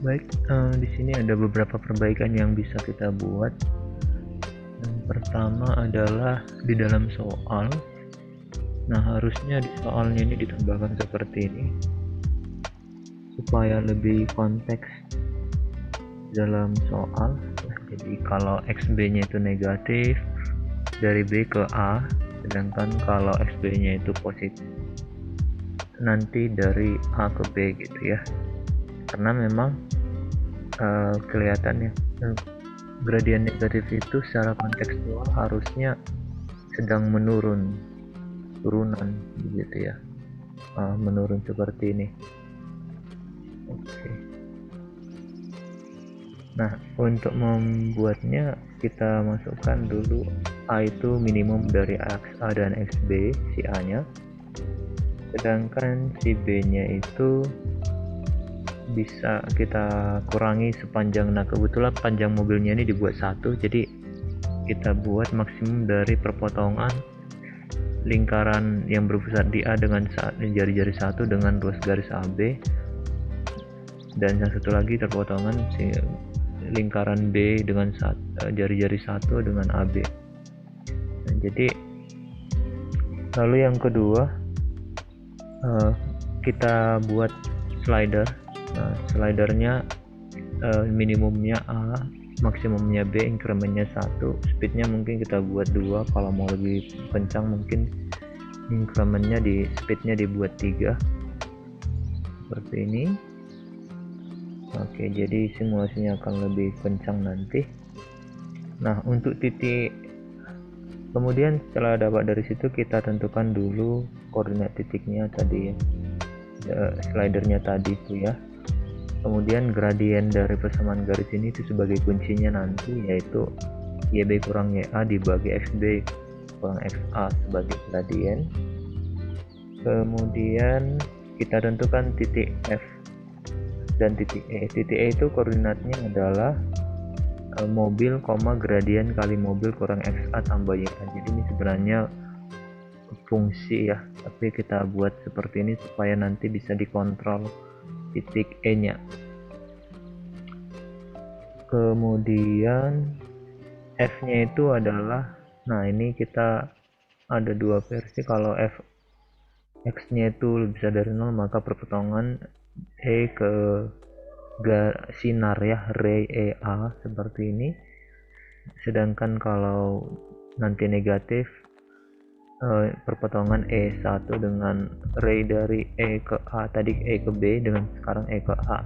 Baik, di sini ada beberapa perbaikan yang bisa kita buat. Yang pertama adalah di dalam soal. Nah, harusnya di soalnya ini ditambahkan seperti ini supaya lebih konteks dalam soal. Jadi kalau XB-nya itu negatif dari B ke A, sedangkan kalau XB-nya itu positif nanti dari A ke B gitu ya. Karena memang kelihatannya gradien negatif itu secara kontekstual harusnya sedang menurun, turunan gitu ya, menurun seperti ini. Oke. Nah, untuk membuatnya kita masukkan dulu A itu minimum dari A dan XB, si A nya, sedangkan si B nya itu bisa kita kurangi sepanjang, nah kebetulan panjang mobilnya ini dibuat 1, jadi kita buat maksimum dari perpotongan lingkaran yang berpusat di A dengan jari-jari 1 dengan ruas garis AB, dan yang satu lagi terpotongan lingkaran B dengan jari-jari 1 dengan AB. Nah, jadi lalu yang kedua kita buat slider. Nah, slidernya minimumnya A, maksimumnya B, incrementnya 1, speednya mungkin kita buat 2, kalau mau lebih kencang mungkin incrementnya speednya dibuat 3 seperti ini. Oke, jadi simulasinya akan lebih kencang nanti. Nah, untuk titik, kemudian setelah dapat dari situ kita tentukan dulu koordinat titiknya tadi ya, slidernya tadi itu ya. Kemudian gradien dari persamaan garis ini itu sebagai kuncinya nanti, yaitu YB kurang YA dibagi XB kurang XA sebagai gradien. Kemudian kita tentukan titik F dan titik E. Titik E itu koordinatnya adalah mobil, gradien kali mobil kurang XA tambah YA. Jadi ini sebenarnya fungsi ya, tapi kita buat seperti ini supaya nanti bisa dikontrol titik E nya. Kemudian F nya itu adalah, nah ini kita ada dua versi. Kalau F X nya itu lebih besar dari 0, maka perpotongan E ke sinar ya, ray EA seperti ini. Sedangkan kalau nanti negatif, perpotongan E1 dengan ray dari E ke A, tadi E ke B dengan sekarang E ke A.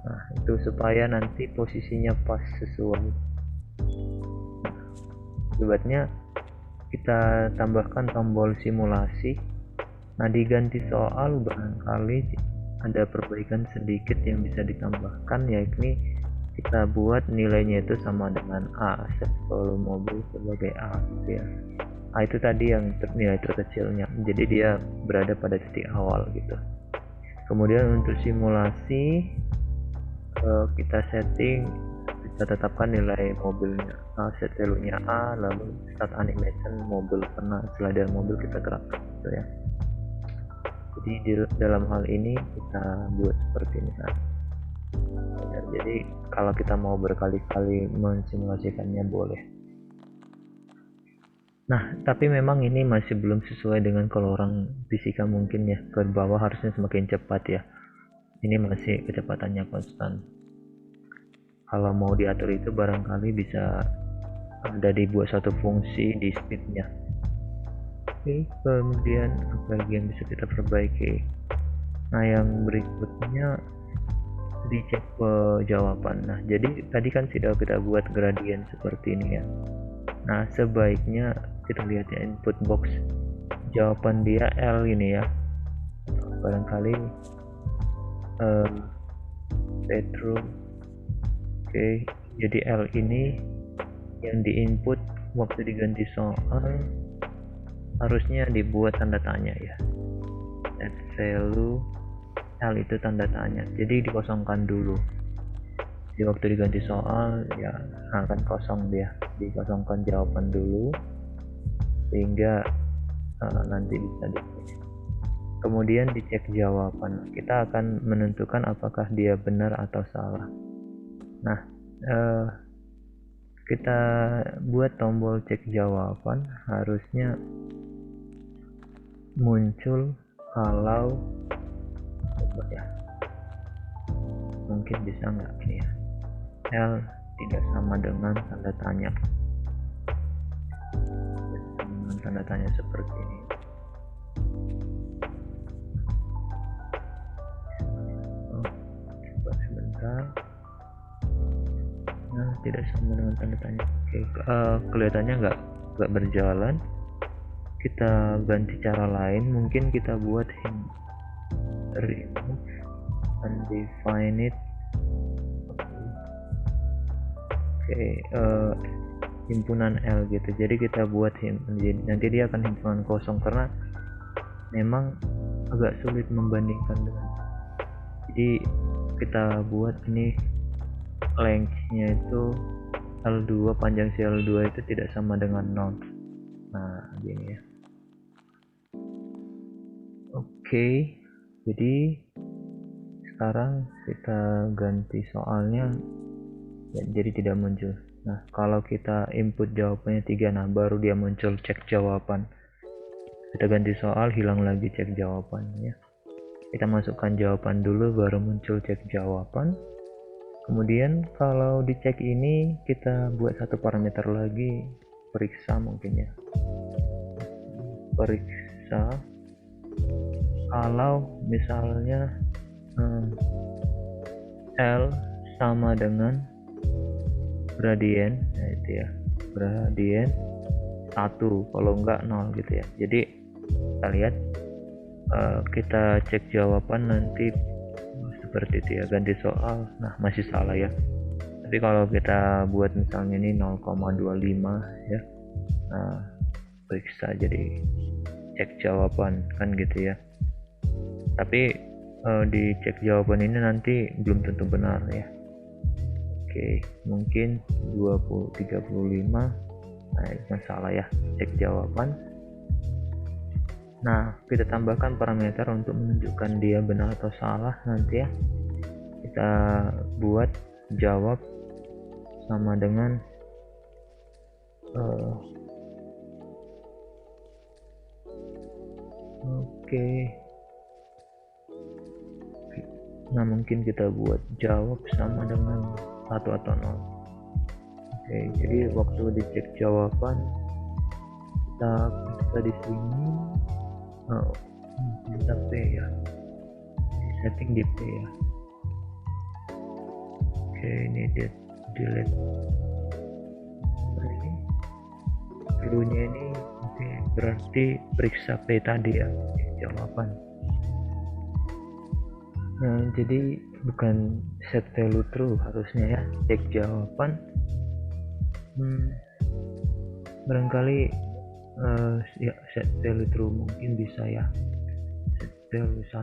Nah, itu supaya nanti posisinya pas sesuai. Akibatnya kita tambahkan tombol simulasi. Nah, diganti soal barangkali ada perbaikan sedikit yang bisa ditambahkan, yakni kita buat nilainya itu sama dengan A, set volume mobil sebagai A gitu ya. A itu tadi yang nilai terkecilnya, jadi dia berada pada titik awal gitu. Kemudian untuk simulasi kita setting, kita tetapkan nilai mobilnya A, set value nya A, lalu start animation mobil, karena slider mobil kita gerakkan gitu ya. Jadi dalam hal ini kita buat seperti ini kan. Jadi kalau kita mau berkali-kali mensimulasikannya boleh. Nah, tapi memang ini masih belum sesuai dengan kalau orang fisika mungkin ya, ke bawah harusnya semakin cepat ya. Ini masih kecepatannya konstan. Kalau mau diatur itu barangkali bisa ada dibuat satu fungsi di speednya. Oke, kemudian apa lagi yang bisa kita perbaiki? Nah, yang berikutnya dicek jawaban. Nah, jadi tadi kan sudah kita buat gradien seperti ini ya. Nah, sebaiknya kita lihat ya input box, jawaban dia L ini ya, barangkali true. Oke, jadi L ini yang diinput waktu diganti soal harusnya dibuat tanda tanya ya, set value L itu tanda tanya, jadi dikosongkan dulu. Di waktu diganti soal ya akan kosong dia, dikosongkan jawaban dulu sehingga nanti bisa ditulis. kemudian dicek jawaban. Kita akan menentukan apakah dia benar atau salah. Nah, kita buat tombol cek jawaban harusnya muncul kalau, coba ya, mungkin bisa nggak ini ya, L tidak sama dengan tanda tanya, dengan tanda tanya seperti ini. Coba sebentar. Nah, tidak sama dengan tanda tanya. Oke, kelihatannya nggak berjalan. Kita ganti cara lain, mungkin kita buat remove undefined. Oke, himpunan L gitu. Jadi kita buat nanti dia akan himpunan kosong karena memang agak sulit membandingkan dengan. Jadi kita buat ini lengthnya itu L2, panjang si L2 itu tidak sama dengan 0. Nah, gini ya. Oke, jadi sekarang kita ganti soalnya ya, jadi tidak muncul. Nah, kalau kita input jawabannya 3, nah baru dia muncul cek jawaban. Kita ganti soal, hilang lagi cek jawabannya. Kita masukkan jawaban dulu, baru muncul cek jawaban. Kemudian kalau dicek ini kita buat satu parameter lagi, periksa mungkin ya. Periksa kalau misalnya L sama dengan gradien, nah itu ya, gradien 1, kalau enggak 0 gitu ya. Jadi kita lihat, kita cek jawaban nanti seperti itu ya, ganti soal. Nah, masih salah ya. Tapi kalau kita buat misalnya ini 0,25 ya, nah periksa jadi cek jawaban kan gitu ya. Tapi di cek jawaban ini nanti belum tentu benar ya. Oke, mungkin 35. Nah, itu salah ya, cek jawaban. Nah, kita tambahkan parameter untuk menunjukkan dia benar atau salah nanti ya. Kita buat jawab sama dengan oke. Nah, mungkin kita buat jawab sama dengan 1 atau 0. Oke, jadi waktu dicek jawaban kita di sini kita P ya, di setting di P ya. Oke, ini delete. Nah, ini cluenya ini oke, berarti periksa P tadi ya, jawaban. Nah, jadi bukan set value true harusnya ya, cek jawaban. Barangkali ya set value true mungkin bisa ya, set value 1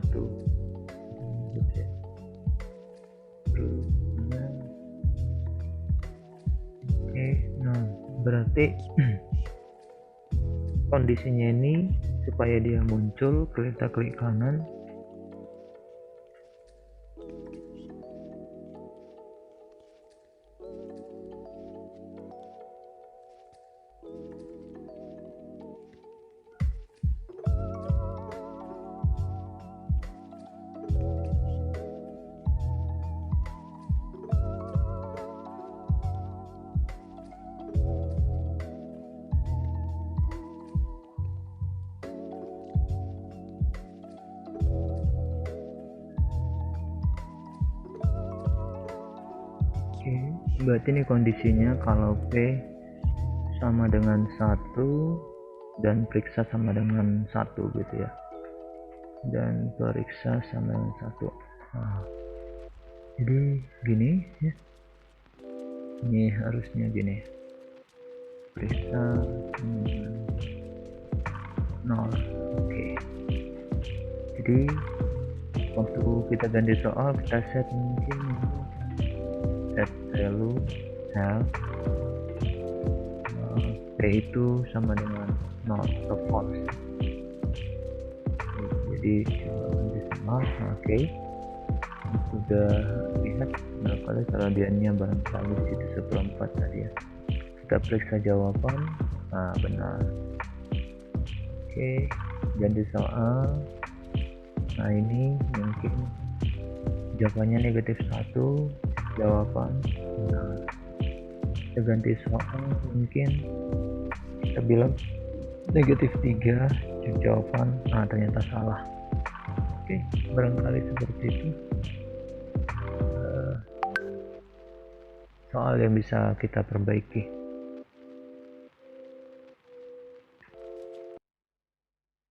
oke. Nah, berarti kondisinya ini supaya dia muncul, kita klik kanan. Berarti ini kondisinya kalau P sama dengan 1 dan periksa sama dengan 1 gitu ya, dan periksa sama dengan 1. Nah, jadi gini ya, ini harusnya gini, periksa sama dengan 0. Oke, jadi waktu kita ganti soal, kita set mungkin set value L P itu sama dengan 0 atau false. Jadi jadi coba ganti soal. Oke, sudah lihat barangkali kalau dianya barangkali di situ 1/4 tadi ya. Kita periksa jawaban. Nah, benar. Oke, ganti soal. Nah, ini mungkin jawabannya -1, jawaban benar. Kita ganti soal, mungkin kita bilang -3, jawaban ternyata salah. Oke, barangkali seperti itu soal yang bisa kita perbaiki.